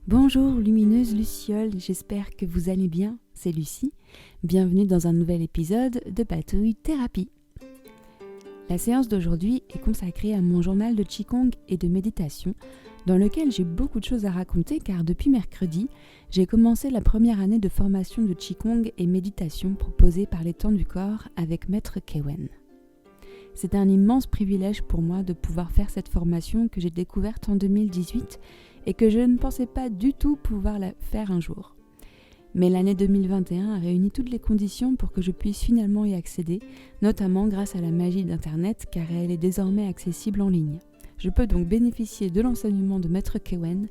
Bonjour lumineuse Luciole, j'espère que vous allez bien, c'est Lucie. Bienvenue dans un nouvel épisode de Patouille Thérapie. La séance d'aujourd'hui est consacrée à mon journal de Qigong et de méditation, dans lequel j'ai beaucoup de choses à raconter car depuis mercredi, j'ai commencé la première année de formation de Qigong et méditation proposée par les Temps du Corps avec Maître Kewen. C'est un immense privilège pour moi de pouvoir faire cette formation que j'ai découverte en 2018 et que je ne pensais pas du tout pouvoir la faire un jour. Mais l'année 2021 a réuni toutes les conditions pour que je puisse finalement y accéder, notamment grâce à la magie d'Internet car elle est désormais accessible en ligne. Je peux donc bénéficier de l'enseignement de Maître Kewen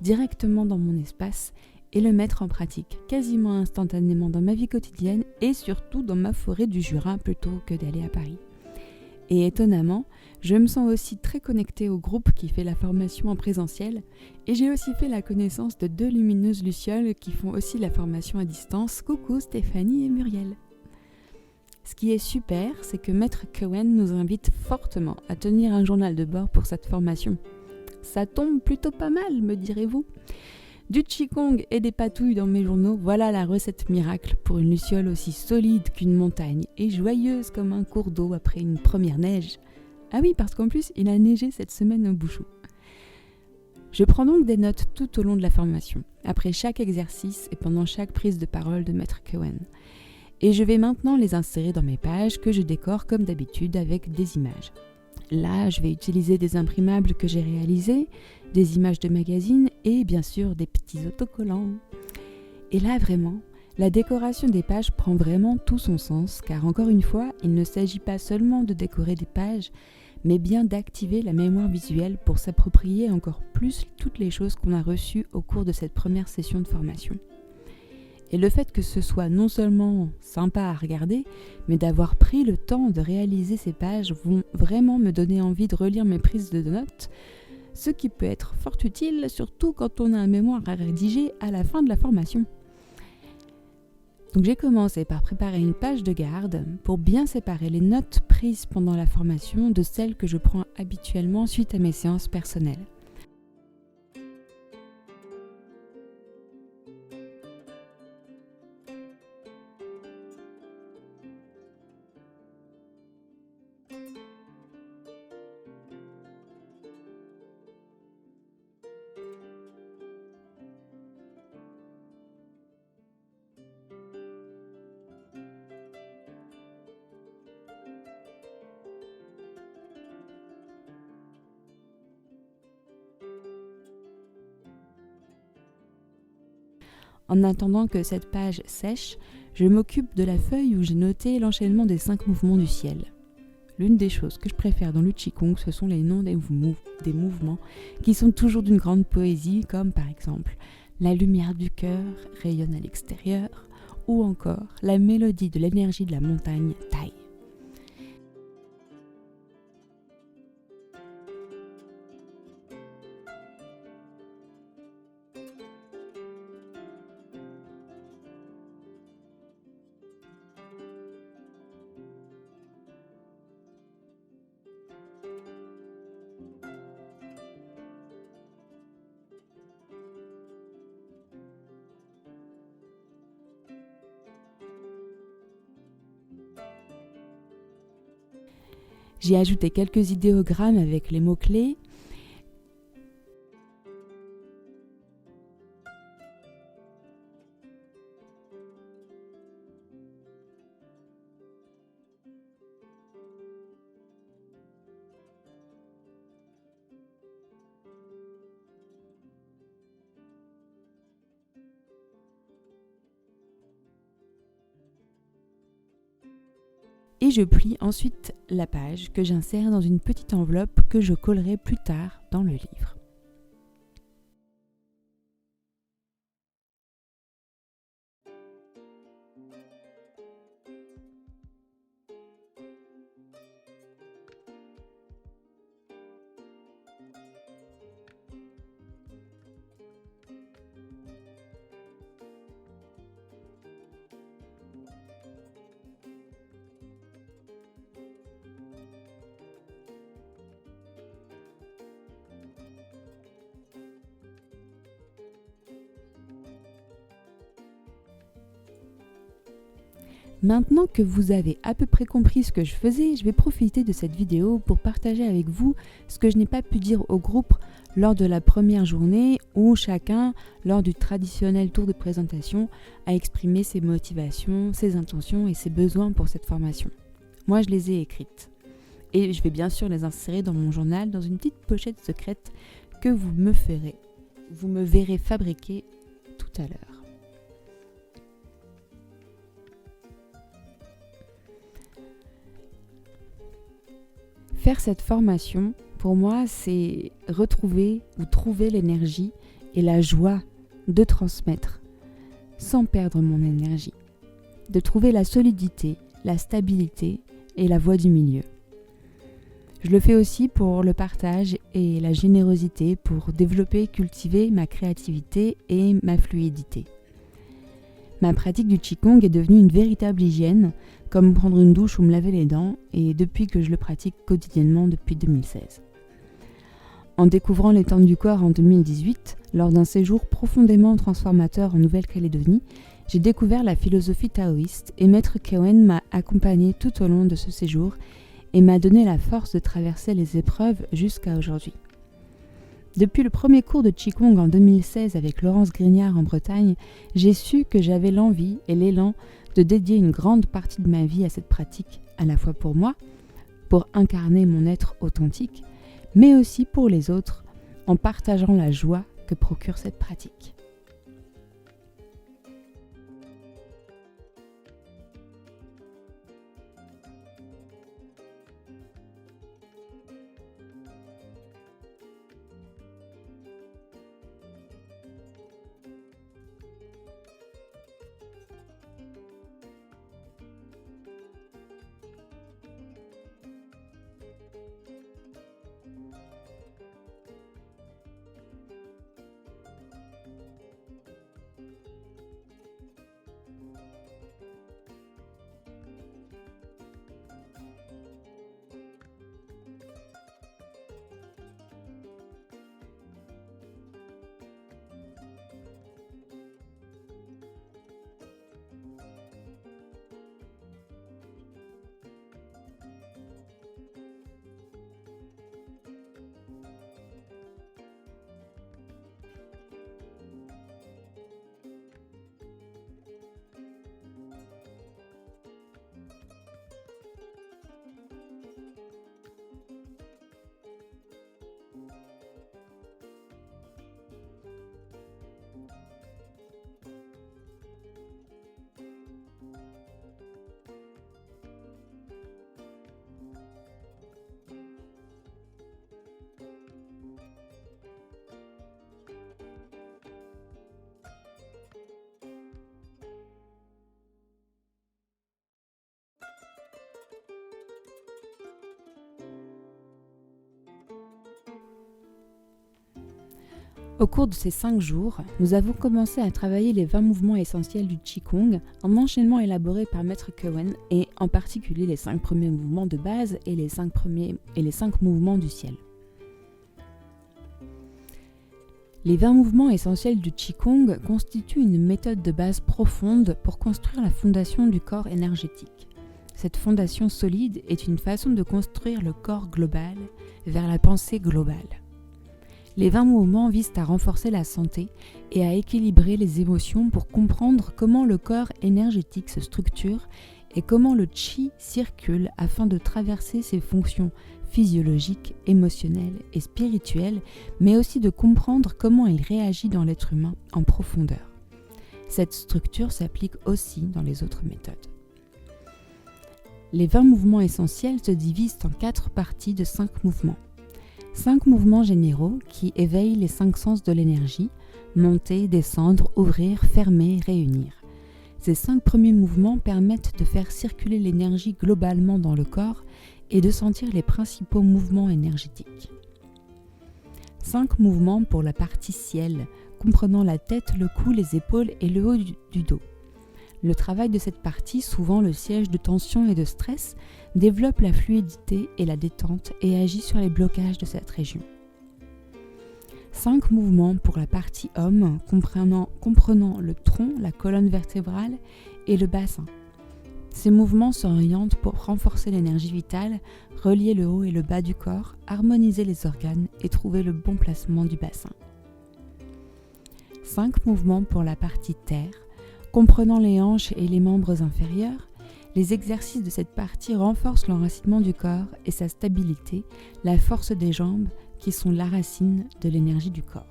directement dans mon espace et le mettre en pratique quasiment instantanément dans ma vie quotidienne et surtout dans ma forêt du Jura plutôt que d'aller à Paris. Et étonnamment, je me sens aussi très connectée au groupe qui fait la formation en présentiel et j'ai aussi fait la connaissance de 2 lumineuses lucioles qui font aussi la formation à distance. Coucou Stéphanie et Muriel. Ce qui est super, c'est que Maître Kewen nous invite fortement à tenir un journal de bord pour cette formation. Ça tombe plutôt pas mal, me direz-vous. Du Qigong et des patouilles dans mes journaux, voilà la recette miracle pour une luciole aussi solide qu'une montagne et joyeuse comme un cours d'eau après une première neige. Ah oui, parce qu'en plus, il a neigé cette semaine au Bouchou. Je prends donc des notes tout au long de la formation, après chaque exercice et pendant chaque prise de parole de Maître Kewen. Et je vais maintenant les insérer dans mes pages que je décore comme d'habitude avec des images. Là, je vais utiliser des imprimables que j'ai réalisés, des images de magazines et bien sûr des petits autocollants. Et là, vraiment, la décoration des pages prend vraiment tout son sens car encore une fois, il ne s'agit pas seulement de décorer des pages, mais bien d'activer la mémoire visuelle pour s'approprier encore plus toutes les choses qu'on a reçues au cours de cette première session de formation. Et le fait que ce soit non seulement sympa à regarder, mais d'avoir pris le temps de réaliser ces pages vont vraiment me donner envie de relire mes prises de notes, ce qui peut être fort utile, surtout quand on a un mémoire à rédiger à la fin de la formation. Donc j'ai commencé par préparer une page de garde pour bien séparer les notes prises pendant la formation de celles que je prends habituellement suite à mes séances personnelles. En attendant que cette page sèche, je m'occupe de la feuille où j'ai noté l'enchaînement des 5 mouvements du ciel. L'une des choses que je préfère dans le Qigong, ce sont les noms des mouvements qui sont toujours d'une grande poésie, comme par exemple la lumière du cœur rayonne à l'extérieur, ou encore la mélodie de l'énergie de la montagne Tai. J'ai ajouté quelques idéogrammes avec les mots-clés. Et je plie ensuite la page que j'insère dans une petite enveloppe que je collerai plus tard dans le livre. Maintenant que vous avez à peu près compris ce que je faisais, je vais profiter de cette vidéo pour partager avec vous ce que je n'ai pas pu dire au groupe lors de la première journée où chacun, lors du traditionnel tour de présentation, a exprimé ses motivations, ses intentions et ses besoins pour cette formation. Moi, je les ai écrites. Et je vais bien sûr les insérer dans mon journal, dans une petite pochette secrète que vous me verrez fabriquer tout à l'heure. Faire cette formation, pour moi, c'est retrouver ou trouver l'énergie et la joie de transmettre sans perdre mon énergie. De trouver la solidité, la stabilité et la voie du milieu. Je le fais aussi pour le partage et la générosité, pour développer et cultiver ma créativité et ma fluidité. Ma pratique du Qigong est devenue une véritable hygiène, comme prendre une douche ou me laver les dents, et depuis que je le pratique quotidiennement depuis 2016. En découvrant l'étendue du corps en 2018, lors d'un séjour profondément transformateur en Nouvelle-Calédonie, j'ai découvert la philosophie taoïste et Maître Kewen m'a accompagné tout au long de ce séjour et m'a donné la force de traverser les épreuves jusqu'à aujourd'hui. Depuis le premier cours de Qigong en 2016 avec Laurence Grignard en Bretagne, j'ai su que j'avais l'envie et l'élan de dédier une grande partie de ma vie à cette pratique, à la fois pour moi, pour incarner mon être authentique, mais aussi pour les autres, en partageant la joie que procure cette pratique. Au cours de ces 5 jours, nous avons commencé à travailler les 20 mouvements essentiels du Qigong, un enchaînement élaboré par Maître Kewen et en particulier les 5 premiers mouvements de base et les 5 mouvements du ciel. Les 20 mouvements essentiels du Qigong constituent une méthode de base profonde pour construire la fondation du corps énergétique. Cette fondation solide est une façon de construire le corps global vers la pensée globale. Les 20 mouvements visent à renforcer la santé et à équilibrer les émotions pour comprendre comment le corps énergétique se structure et comment le Qi circule afin de traverser ses fonctions physiologiques, émotionnelles et spirituelles, mais aussi de comprendre comment il réagit dans l'être humain en profondeur. Cette structure s'applique aussi dans les autres méthodes. Les 20 mouvements essentiels se divisent en 4 parties de 5 mouvements. 5 mouvements généraux qui éveillent les 5 sens de l'énergie, monter, descendre, ouvrir, fermer, réunir. Ces 5 premiers mouvements permettent de faire circuler l'énergie globalement dans le corps et de sentir les principaux mouvements énergétiques. 5 mouvements pour la partie ciel, comprenant la tête, le cou, les épaules et le haut du dos. Le travail de cette partie, souvent le siège de tension et de stress, développe la fluidité et la détente et agit sur les blocages de cette région. 5 mouvements pour la partie homme, comprenant le tronc, la colonne vertébrale et le bassin. Ces mouvements s'orientent pour renforcer l'énergie vitale, relier le haut et le bas du corps, harmoniser les organes et trouver le bon placement du bassin. 5 mouvements pour la partie terre, comprenant les hanches et les membres inférieurs. Les exercices de cette partie renforcent l'enracinement du corps et sa stabilité, la force des jambes qui sont la racine de l'énergie du corps.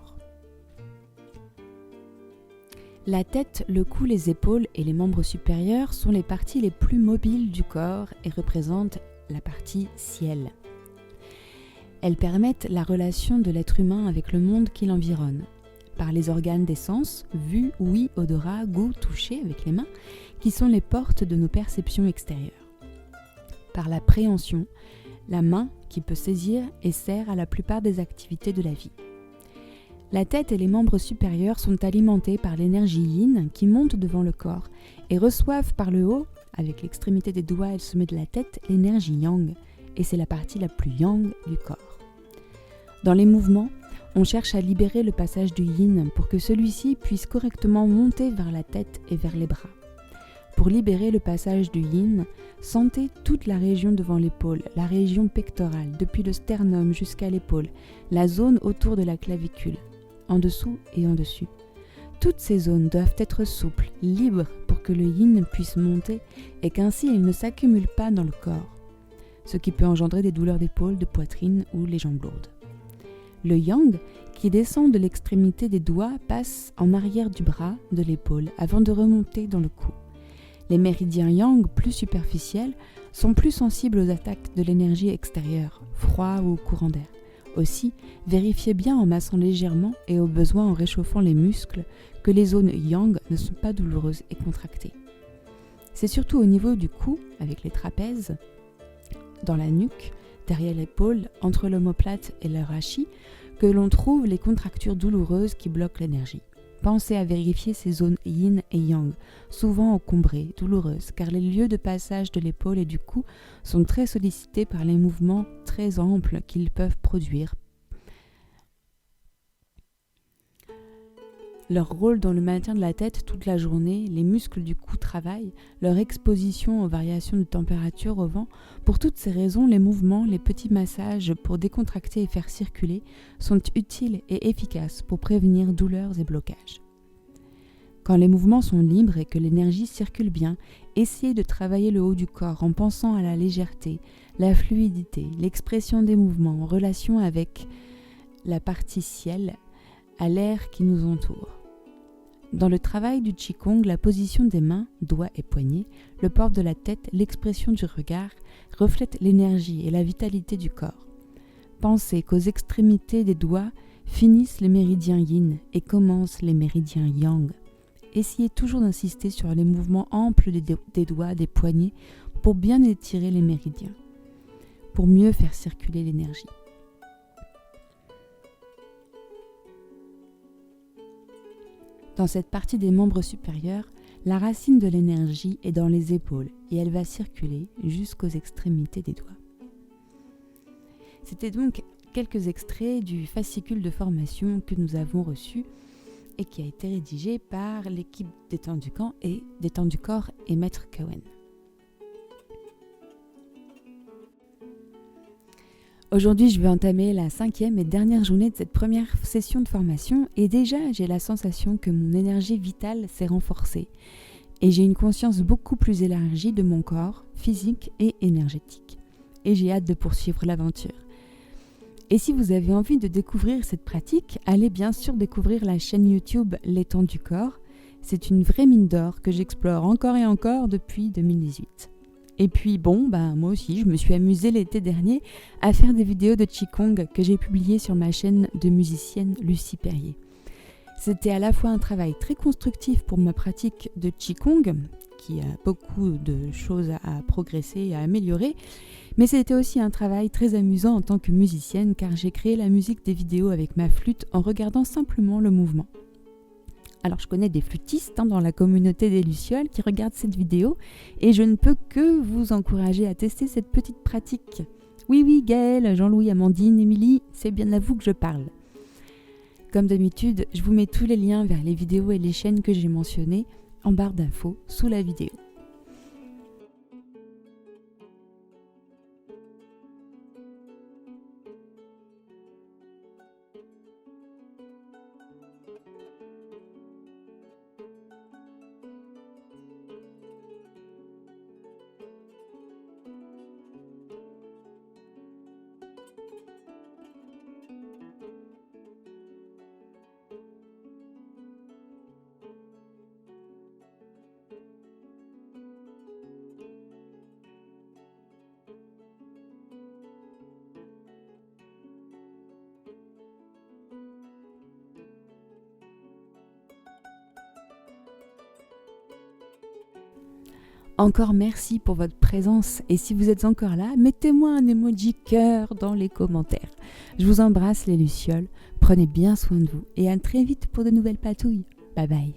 La tête, le cou, les épaules et les membres supérieurs sont les parties les plus mobiles du corps et représentent la partie ciel. Elles permettent la relation de l'être humain avec le monde qui l'environne, par les organes des sens, vue, ouïe, odorat, goût, toucher avec les mains, qui sont les portes de nos perceptions extérieures. Par la préhension, la main qui peut saisir et sert à la plupart des activités de la vie. La tête et les membres supérieurs sont alimentés par l'énergie yin qui monte devant le corps et reçoivent par le haut, avec l'extrémité des doigts et le sommet de la tête, l'énergie yang, et c'est la partie la plus yang du corps. Dans les mouvements, on cherche à libérer le passage du yin pour que celui-ci puisse correctement monter vers la tête et vers les bras. Pour libérer le passage du yin, sentez toute la région devant l'épaule, la région pectorale, depuis le sternum jusqu'à l'épaule, la zone autour de la clavicule, en dessous et en dessus. Toutes ces zones doivent être souples, libres pour que le yin puisse monter et qu'ainsi il ne s'accumule pas dans le corps, ce qui peut engendrer des douleurs d'épaule, de poitrine ou les jambes lourdes. Le yang, qui descend de l'extrémité des doigts, passe en arrière du bras, de l'épaule, avant de remonter dans le cou. Les méridiens yang plus superficiels sont plus sensibles aux attaques de l'énergie extérieure, froid ou courant d'air. Aussi, vérifiez bien en massant légèrement et au besoin en réchauffant les muscles que les zones yang ne sont pas douloureuses et contractées. C'est surtout au niveau du cou, avec les trapèzes, dans la nuque, derrière l'épaule, entre l'omoplate et le rachis, que l'on trouve les contractures douloureuses qui bloquent l'énergie. Pensez à vérifier ces zones yin et yang, souvent encombrées, douloureuses, car les lieux de passage de l'épaule et du cou sont très sollicités par les mouvements très amples qu'ils peuvent produire. Leur rôle dans le maintien de la tête toute la journée, les muscles du cou travaillent, leur exposition aux variations de température au vent. Pour toutes ces raisons, les mouvements, les petits massages pour décontracter et faire circuler sont utiles et efficaces pour prévenir douleurs et blocages. Quand les mouvements sont libres et que l'énergie circule bien, essayez de travailler le haut du corps en pensant à la légèreté, la fluidité, l'expression des mouvements en relation avec la partie ciel, à l'air qui nous entoure. Dans le travail du Qigong, la position des mains, doigts et poignets, le port de la tête, l'expression du regard reflètent l'énergie et la vitalité du corps. Pensez qu'aux extrémités des doigts finissent les méridiens yin et commencent les méridiens yang. Essayez toujours d'insister sur les mouvements amples des doigts, des poignets, pour bien étirer les méridiens, pour mieux faire circuler l'énergie. Dans cette partie des membres supérieurs, la racine de l'énergie est dans les épaules et elle va circuler jusqu'aux extrémités des doigts. C'était donc quelques extraits du fascicule de formation que nous avons reçu et qui a été rédigé par l'équipe des Temps du Corps et Maître Cohen. Aujourd'hui, je vais entamer la 5e et dernière journée de cette première session de formation et déjà, j'ai la sensation que mon énergie vitale s'est renforcée et j'ai une conscience beaucoup plus élargie de mon corps, physique et énergétique. Et j'ai hâte de poursuivre l'aventure. Et si vous avez envie de découvrir cette pratique, allez bien sûr découvrir la chaîne YouTube Les Temps du Corps. C'est une vraie mine d'or que j'explore encore et encore depuis 2018. Et puis moi aussi, je me suis amusée l'été dernier à faire des vidéos de Qigong que j'ai publiées sur ma chaîne de musicienne Lucie Perrier. C'était à la fois un travail très constructif pour ma pratique de Qigong, qui a beaucoup de choses à progresser et à améliorer, mais c'était aussi un travail très amusant en tant que musicienne car j'ai créé la musique des vidéos avec ma flûte en regardant simplement le mouvement. Alors je connais des flûtistes dans la communauté des Lucioles qui regardent cette vidéo et je ne peux que vous encourager à tester cette petite pratique. Oui, Gaëlle, Jean-Louis, Amandine, Émilie, c'est bien à vous que je parle. Comme d'habitude, je vous mets tous les liens vers les vidéos et les chaînes que j'ai mentionnées en barre d'infos sous la vidéo. Encore merci pour votre présence et si vous êtes encore là, mettez-moi un emoji cœur dans les commentaires. Je vous embrasse les lucioles, prenez bien soin de vous et à très vite pour de nouvelles patouilles. Bye bye.